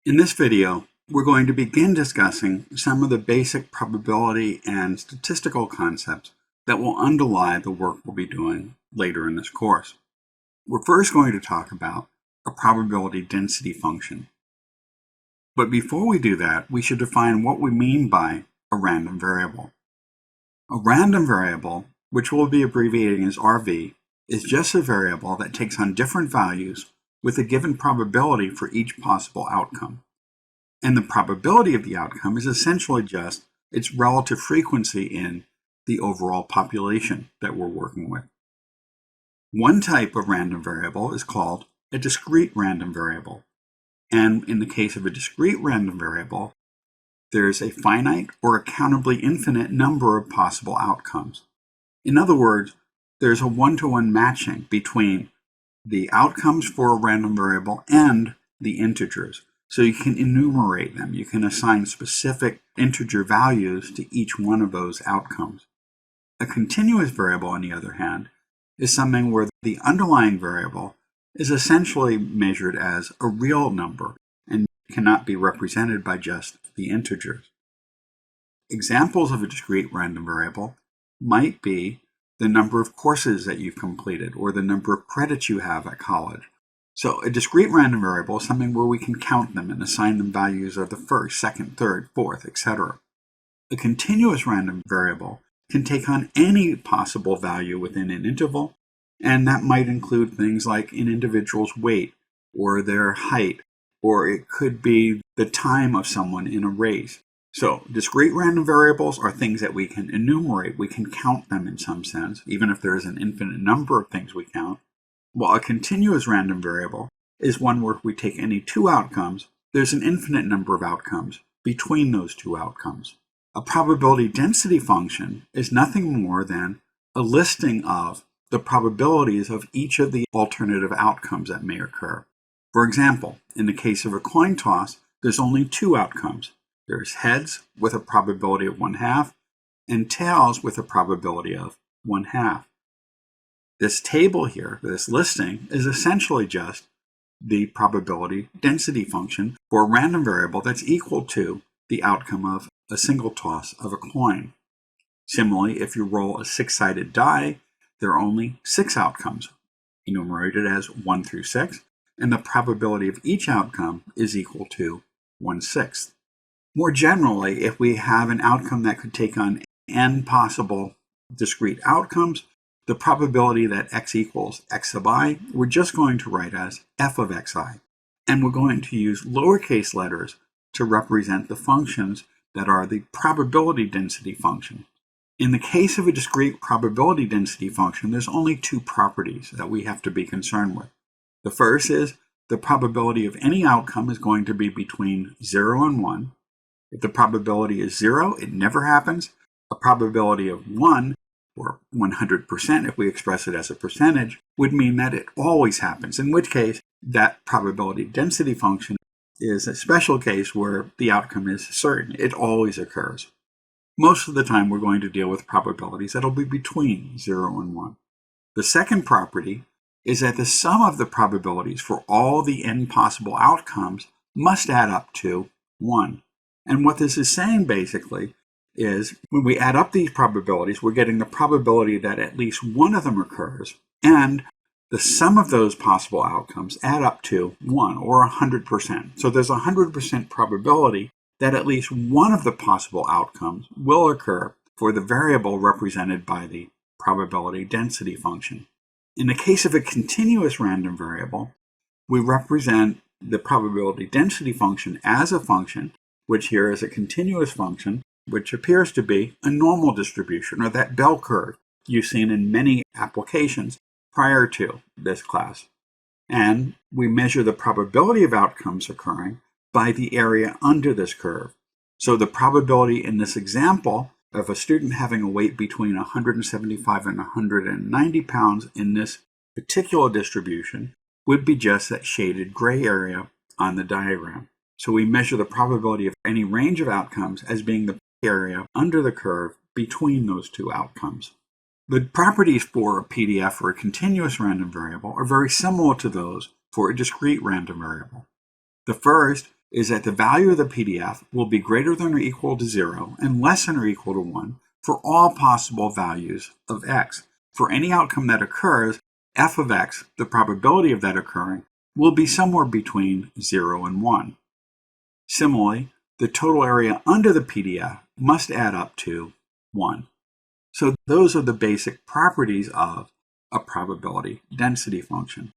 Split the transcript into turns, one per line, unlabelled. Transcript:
In this video, we're going to begin discussing some of the basic probability and statistical concepts that will underlie the work we'll be doing later in this course. We're first going to talk about a probability density function. But before we do that, we should define what we mean by a random variable. A random variable, which we'll be abbreviating as RV, is just a variable that takes on different values with a given probability for each possible outcome. And the probability of the outcome is essentially just its relative frequency in the overall population that we're working with. One type of random variable is called a discrete random variable. And in the case of a discrete random variable, there's a finite or a countably infinite number of possible outcomes. In other words, there's a one-to-one matching between the outcomes for a random variable and the integers. So you can enumerate them. You can assign specific integer values to each one of those outcomes. A continuous variable, on the other hand, is something where the underlying variable is essentially measured as a real number and cannot be represented by just the integers. Examples of a discrete random variable might be the number of courses that you've completed or the number of credits you have at college. So a discrete random variable is something where we can count them and assign them values of the first, second, third, fourth, etc. A continuous random variable can take on any possible value within an interval, and that might include things like an individual's weight or their height, or it could be the time of someone in a race. So discrete random variables are things that we can enumerate. We can count them in some sense, even if there is an infinite number of things we count. While a continuous random variable is one where if we take any two outcomes, there's an infinite number of outcomes between those two outcomes. A probability density function is nothing more than a listing of the probabilities of each of the alternative outcomes that may occur. For example, in the case of a coin toss, there's only two outcomes. There's heads with a probability of 1/2 and tails with a probability of 1/2. This table here, this listing, is essentially just the probability density function for a random variable that's equal to the outcome of a single toss of a coin. Similarly, if you roll a six-sided die, there are only 6 outcomes, enumerated as 1 through 6, and the probability of each outcome is equal to 1/6. More generally, if we have an outcome that could take on n possible discrete outcomes, the probability that x equals x sub I, we're just going to write as f of xi. And we're going to use lowercase letters to represent the functions that are the probability density function. In the case of a discrete probability density function, there's only two properties that we have to be concerned with. The first is the probability of any outcome is going to be between 0 and 1. If the probability is 0, it never happens. A probability of 1, or 100% if we express it as a percentage, would mean that it always happens, in which case that probability density function is a special case where the outcome is certain. It always occurs. Most of the time we're going to deal with probabilities that'll be between 0 and 1. The second property is that the sum of the probabilities for all the n possible outcomes must add up to 1. And what this is saying basically is when we add up these probabilities, we're getting the probability that at least one of them occurs, and the sum of those possible outcomes add up to 1, or 100%. So there's a 100% probability that at least one of the possible outcomes will occur for the variable represented by the probability density function. In the case of a continuous random variable, we represent the probability density function as a function, which here is a continuous function, which appears to be a normal distribution, or that bell curve you've seen in many applications prior to this class. And we measure the probability of outcomes occurring by the area under this curve. So the probability in this example of a student having a weight between 175 and 190 pounds in this particular distribution would be just that shaded gray area on the diagram. So we measure the probability of any range of outcomes as being the area under the curve between those two outcomes. The properties for a PDF or a continuous random variable are very similar to those for a discrete random variable. The first is that the value of the PDF will be greater than or equal to 0 and less than or equal to 1 for all possible values of x. For any outcome that occurs, f of x, the probability of that occurring, will be somewhere between 0 and 1. Similarly, the total area under the PDF must add up to 1. So those are the basic properties of a probability density function.